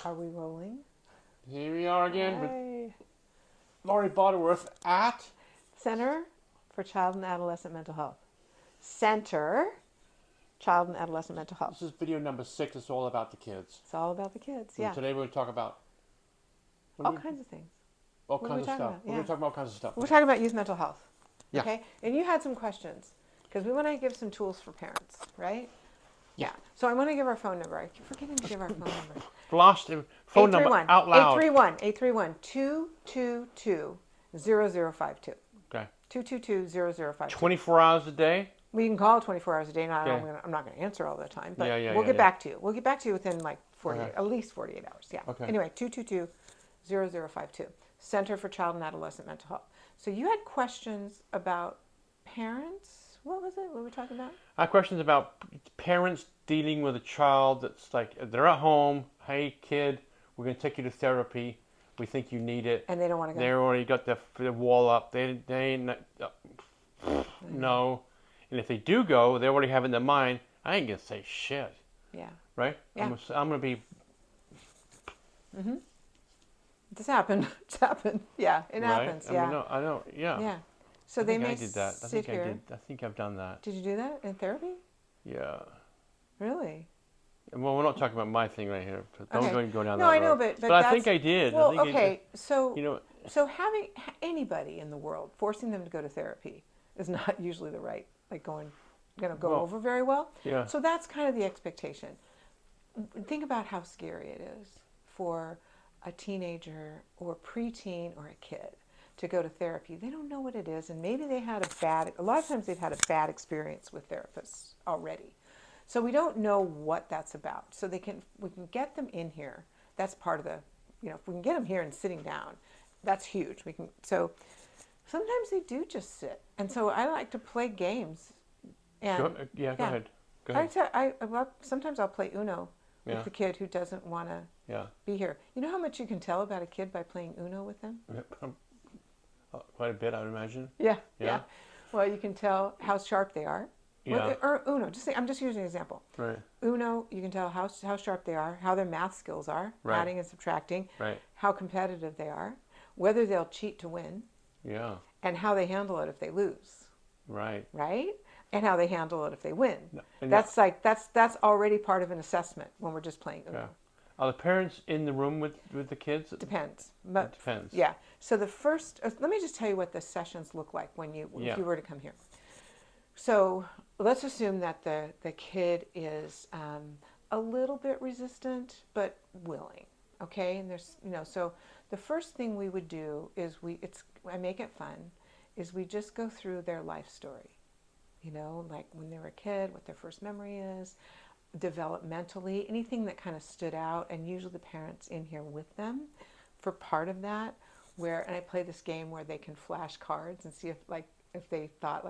Are we rolling? Here we are again with Hi. Laurie Butterworth at Center for Child and Adolescent Mental Health. Center, Child and Adolescent Mental Health. This is video number 6. It's all about the kids. It's all about the kids, And yeah. today we're going to talk about All kinds of things. all What are kinds we of talking stuff. about? We're Yeah. going to talk about all kinds of stuff. We're talking about youth mental health. Yeah. Okay? And you had some questions because we want to give some tools for parents, right? Yeah. So I want to give our phone number. I keep forgetting to give our phone number. Lost phone number out loud. 831-222-0052. Okay. 222-0052. 24 hours a day? Well, you can call 24 hours a day. Now, Okay. I'm not going to answer all the time, but Yeah, we'll get yeah. back to you. We'll get back to you within like 48, Okay. at least 48 hours. Yeah. Okay. Anyway, 222-0052. Center for Child and Adolescent Mental Health. So you had questions about parents. What was it? What were we talking about? I have questions about parents dealing with a child that's like, they're at home. Hey, kid, we're going to take you to therapy. We think you need it. And they don't want to go. They already got the wall up. They ain't, no. And if they do go, they already have in their mind, I ain't going to say shit. Yeah. Right? Yeah. I'm going to be... Mm-hmm. It's happened. It's happened. Yeah, it happens. I Yeah. mean, no, I know. Yeah. Yeah. So I they think may I did that. sit here. I think I've done that. Did you do that in therapy? Yeah. Really? Well, we're not talking about my thing right here. Don't Okay. go down No, that I know, road. but I that's, think I did. Well, I think okay. So you know, so having anybody in the world forcing them to go to therapy is not usually the right, like going to go Well, over very well. yeah. So that's kind of the expectation. Think about how scary it is for a teenager or preteen or a kid to go to therapy. They don't know what it is, and maybe they had a lot of times they've had a bad experience with therapists already. So we don't know what that's about. So we can get them in here. That's part of the, if we can get them here and sitting down, that's huge. So sometimes they do just sit. And so I like to play games. And go ahead. Go ahead. Sometimes I'll play Uno with the kid who doesn't want to be here. You know how much you can tell about a kid by playing Uno with them? Quite a bit, I would imagine. Yeah. Well, you can tell how sharp they are. Yeah. Or Uno. I'm just using an example. Right. Uno, you can tell how sharp they are, how their math skills are, Right. adding and subtracting, Right. how competitive they are, whether they'll cheat to win, Yeah. and how they handle it if they lose. Right. Right? And how they handle it if they win. No, That's already part of an assessment when we're just playing Uno. Yeah. Are the parents in the room with the kids? Depends. It depends. Yeah. So the first, let me just tell you what the sessions look like if you were to come here. So let's assume that the kid is a little bit resistant but willing. Okay, and there's so the first thing we would do is I make it fun, is we just go through their life story. Like when they were a kid, what their first memory is, developmentally, anything that kind of stood out, and usually the parents in here with them for part of that. And I play this game where they can flash cards and see if they thought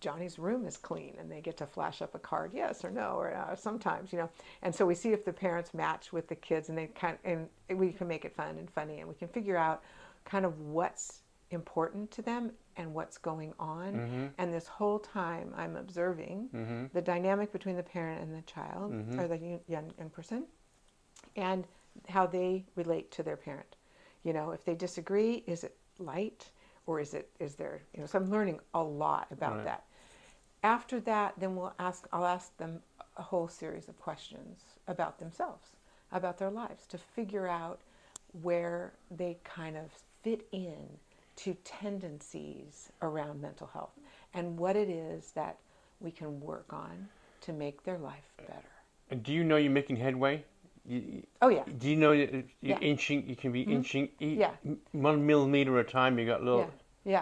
Johnny's room is clean, and they get to flash up a card, yes or no, or sometimes, and so we see if the parents match with the kids, and we can make it fun and funny, and we can figure out kind of what's important to them and what's going on. Mm-hmm. And this whole time I'm observing the dynamic between the parent and the child, or the young person, and how they relate to their parent. If they disagree, is it light, or is there, so I'm learning a lot about that. After that, then I'll ask them a whole series of questions about themselves, about their lives, to figure out where they kind of fit in to tendencies around mental health and what it is that we can work on to make their life better. And do you know you're making headway? Oh yeah. Do you know you're inching? You can be inching. 1 millimeter at a time. You got little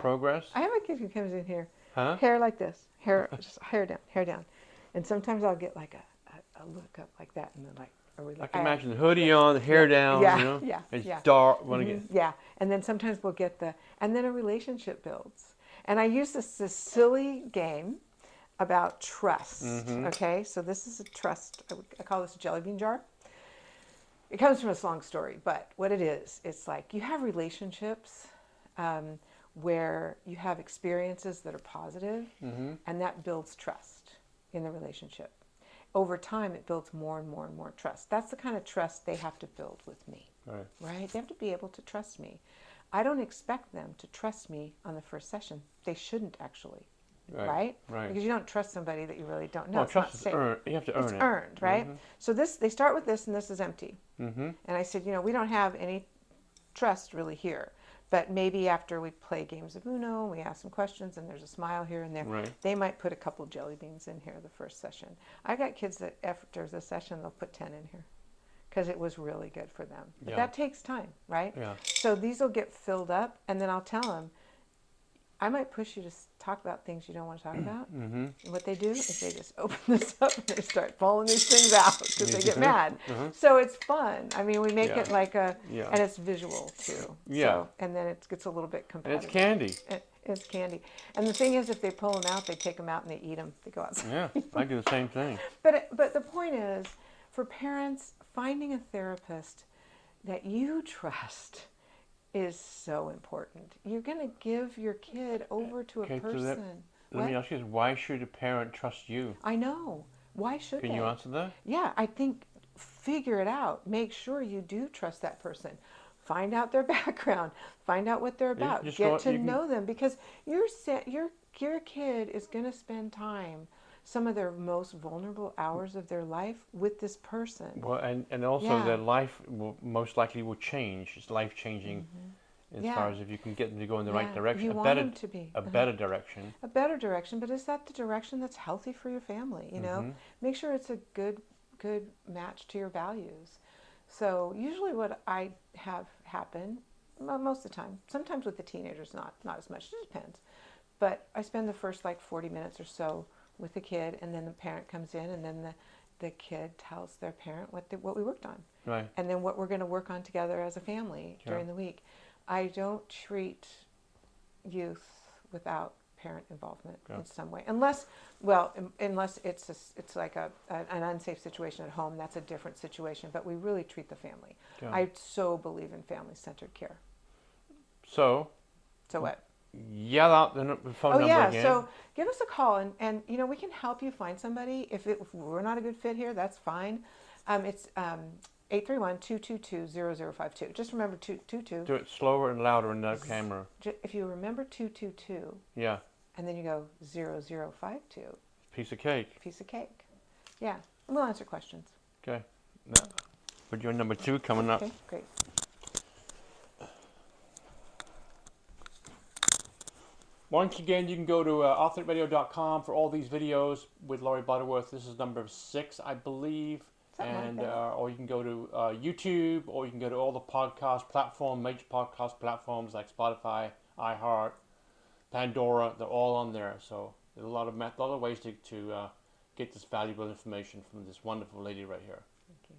progress. I have a kid who comes in here, Huh? hair like this, just hair down, and sometimes I'll get like a look up like that, and then like. I can imagine the hoodie on, the hair down, it's dark. Yeah, and then sometimes we'll get and then a relationship builds. And I use this silly game about trust, okay? So this is a trust, I call this a jelly bean jar. It comes from a long story, but what it is, it's like you have relationships where you have experiences that are positive, and that builds trust in the relationship. over time, it builds more and more and more trust. That's the kind of trust they have to build with me, right? They have to be able to trust me. I don't expect them to trust me on the first session. They shouldn't actually, right? Because you don't trust somebody that you really don't know. Well, it's trust not is safe. earned. You have to earn it. It's earned, right? So they start with this, and this is empty. Mm-hmm. And I said, we don't have any trust really here. But maybe after we play games of Uno, we ask some questions, and there's a smile here and there. They might put a couple jelly beans in here the first session. I got kids that after the session, they'll put 10 in here because it was really good for them. But that takes time, right? Yeah. So these will get filled up, and then I'll tell them, I might push you to talk about things you don't want to talk about. And what they do is they just open this up and they start pulling these things out because they get mad. So it's fun. I mean, we make it like and it's visual too. So, and then it gets a little bit competitive. And it's candy. It's candy. And the thing is, if they pull them out, they take them out and they eat them. They go outside. Yeah, I do the same thing. But the point is, for parents, finding a therapist that you trust is so important. You're going to give your kid over to a person. Let me ask you this. Why should a parent trust you? I know. Why should they? Can you answer that? Yeah, I think figure it out. Make sure you do trust that person. Find out their background. Find out what they're about. Get to know them, because your kid is going to spend time, some of their most vulnerable hours of their life, with this person. Well, and also their life will most likely will change. It's life changing as far as if you can get them to go in the right direction. You want them to be a better direction. A better direction, but is that the direction that's healthy for your family? Make sure it's a good match to your values. So usually what I have happen, most of the time, sometimes with the teenagers, not as much, it depends. But I spend the first 40 minutes or so with the kid, and then the parent comes in, and then the kid tells their parent what we worked on. Right. And then what we're going to work on together as a family during the week. I don't treat youth without parent involvement in some way, unless it's like an unsafe situation at home. That's a different situation, but we really treat the family. I so believe in family-centered care. So what? Yell out the phone number again. So give us a call, and we can help you find somebody. If we're not a good fit here, that's fine. It's 831-222-0052. Just remember 222. Do it slower and louder in the camera. If you remember 222. Yeah. And then you go 0052. Piece of cake. Piece of cake. Yeah. And we'll answer questions. Okay. Now, put your number 2 coming up. Okay, great. Once again, you can go to authenticradio.com for all these videos with Laurie Butterworth. This is number 6, I believe. Or you can go to YouTube, or you can go to all the major podcast platforms like Spotify, iHeart, Pandora. They're all on there. So there's a lot of ways to get this valuable information from this wonderful lady right here. Thank you.